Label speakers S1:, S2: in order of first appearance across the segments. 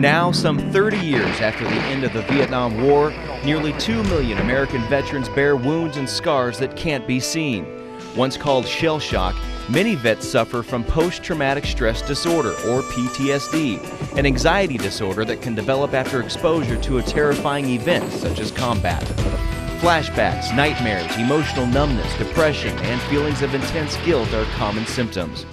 S1: Now, some 30 years after the end of the Vietnam War, nearly 2 million American veterans bear wounds and scars that can't be seen. Once called shell shock, many vets suffer from post-traumatic stress disorder, or PTSD, an anxiety disorder that can develop after exposure to a terrifying event such as combat. Flashbacks, nightmares, emotional numbness, depression, and feelings of intense guilt are common symptoms.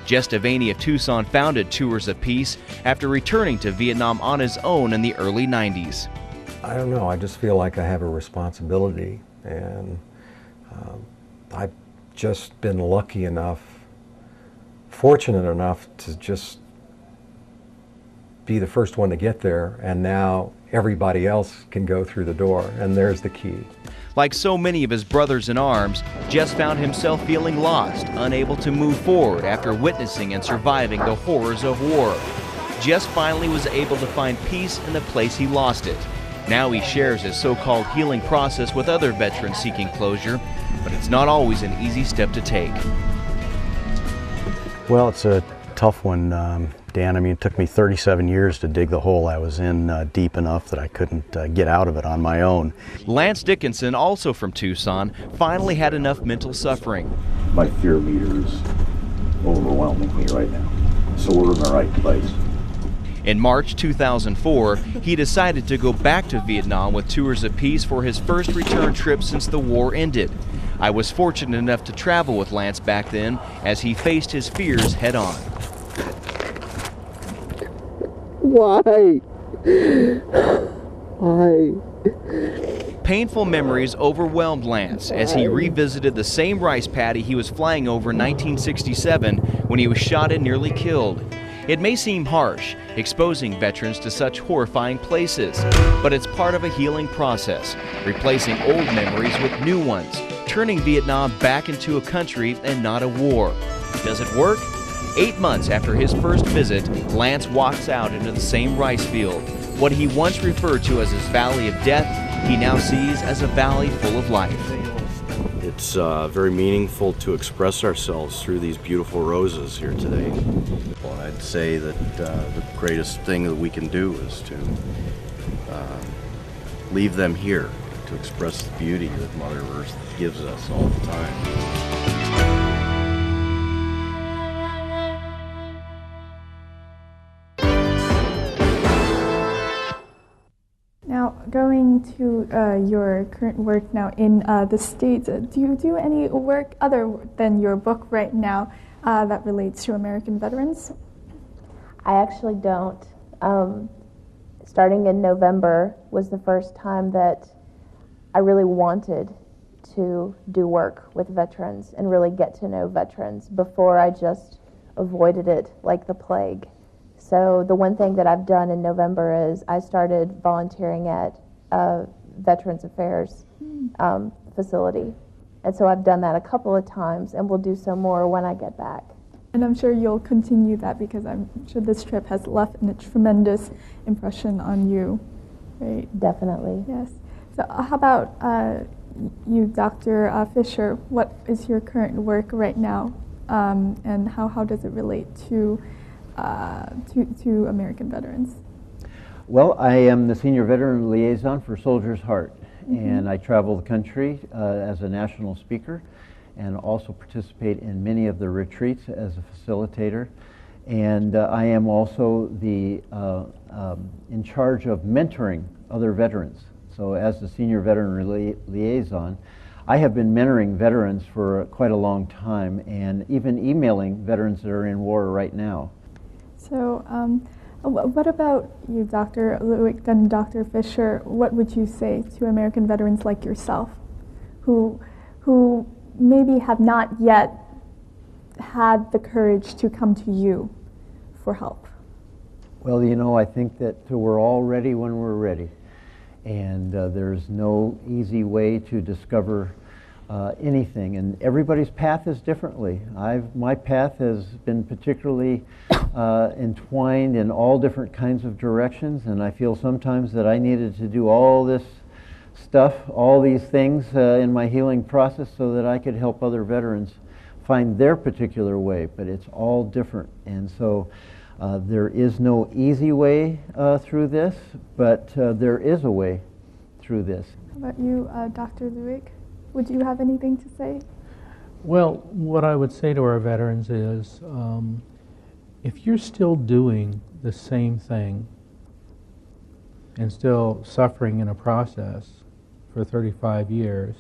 S1: Jess Devaney of Tucson founded Tours of Peace after returning to Vietnam on his own in the early 90s.
S2: I don't know, I just feel like I have a responsibility, and I've just been lucky enough, fortunate enough to just be the first one to get there, and now everybody else can go through the door, and there's the key.
S1: Like so many of his brothers in arms, Jess found himself feeling lost, unable to move forward after witnessing and surviving the horrors of war. Jess finally was able to find peace in the place he lost it. Now he shares his so-called healing process with other veterans seeking closure, but it's not always an easy step to take.
S3: Well, it's a tough one, Dan. I mean, it took me 37 years to dig the hole I was in deep enough that I couldn't get out of it on my own.
S1: Lance Dickinson, also from Tucson, finally had enough mental suffering.
S4: My fear meter is overwhelming me right now, so we're in the right place.
S1: In March 2004, he decided to go back to Vietnam with Tours of Peace for his first return trip since the war ended. I was fortunate enough to travel with Lance back then as he faced his fears head on.
S5: Why? Why?
S1: Painful memories overwhelmed Lance as he revisited the same rice paddy he was flying over in 1967 when he was shot and nearly killed. It may seem harsh, exposing veterans to such horrifying places, but it's part of a healing process, replacing old memories with new ones, turning Vietnam back into a country and not a war. Does it work? 8 months after his first visit, Lance walks out into the same rice field. What he once referred to as his valley of death, he now sees as a valley full of life.
S3: It's very meaningful to express ourselves through these beautiful roses here today. Well, I'd say that the greatest thing that we can do is to leave them here to express the beauty that Mother Earth gives us all the time.
S6: Now, going to your current work now in the States, do you do any work other than your book right now that relates to American veterans?
S7: I actually don't. Starting in November was the first time that I really wanted to do work with veterans and really get to know veterans. Before, I just avoided it like the plague. So the one thing that I've done in November is I started volunteering at a Veterans Affairs facility. And so I've done that a couple of times, and will do so more when I get back.
S6: And I'm sure you'll continue that because I'm sure this trip has left a tremendous impression on you, right?
S7: Definitely.
S6: Yes. So how about you, Dr. Fisher? What is your current work right now, and how does it relate to American veterans?
S8: Well, I am the Senior Veteran Liaison for Soldier's Heart, and I travel the country as a national speaker and also participate in many of the retreats as a facilitator. And I am also the in charge of mentoring other veterans. So as the Senior Veteran Liaison, I have been mentoring veterans for quite a long time, and even emailing veterans that are in war right now.
S6: So what about you, Dr. Lewick and Dr. Fisher? What would you say to American veterans like yourself who maybe have not yet had the courage to come to you for help?
S8: Well, you know, I think that we're all ready when we're ready. And there's no easy way to discover anything, and everybody's path is differently. My path has been particularly entwined in all different kinds of directions, and I feel sometimes that I needed to do all this stuff, all these things in my healing process so that I could help other veterans find their particular way, but it's all different. And so There is no easy way through this, but there is a way through this.
S6: How about you, Dr. Lewick? Would you have anything to say?
S9: Well, what I would say to our veterans is, if you're still doing the same thing and still suffering in a process for 35 years,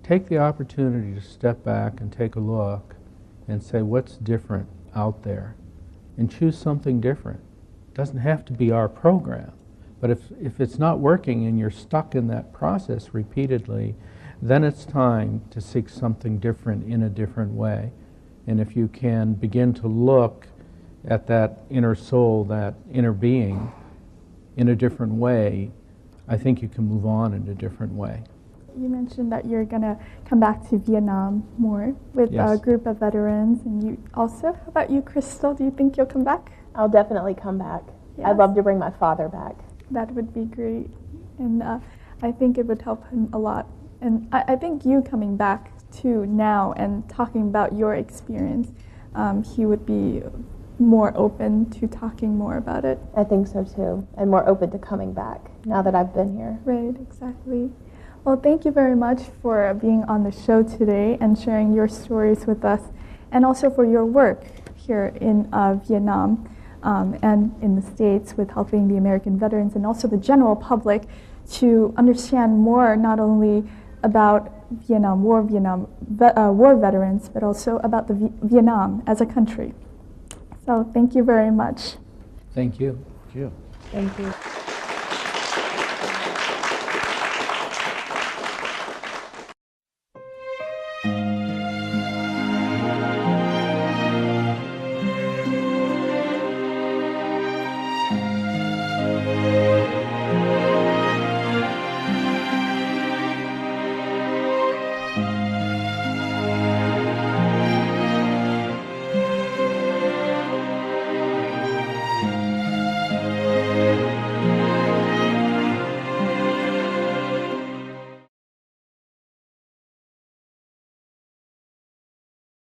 S9: take the opportunity to step back and take a look and say, what's different out there? And choose something different. It doesn't have to be our program, but if it's not working and you're stuck in that process repeatedly, then it's time to seek something different in a different way. And if you can begin to look at that inner soul, that inner being, in a different way, I think you can move on in a different way.
S6: You mentioned that you're going to come back to Vietnam more with
S9: Yes.
S6: a group of veterans, and you also. How about you, Crystal? Do you think you'll come back?
S7: I'll definitely come back.
S6: Yes.
S7: I'd love to bring my father back.
S6: That would be great, and I think it would help him a lot. And I think you coming back too now and talking about your experience, he would be more open to talking more about it.
S7: I think so too, and more open to coming back now that I've been here.
S6: Right, exactly. Well, thank you very much for being on the show today and sharing your stories with us, and also for your work here in Vietnam and in the States with helping the American veterans and also the general public to understand more not only about Vietnam War, war veterans, but also about the Vietnam as a country. So thank you very much.
S9: Thank you.
S8: Thank you.
S7: Thank you.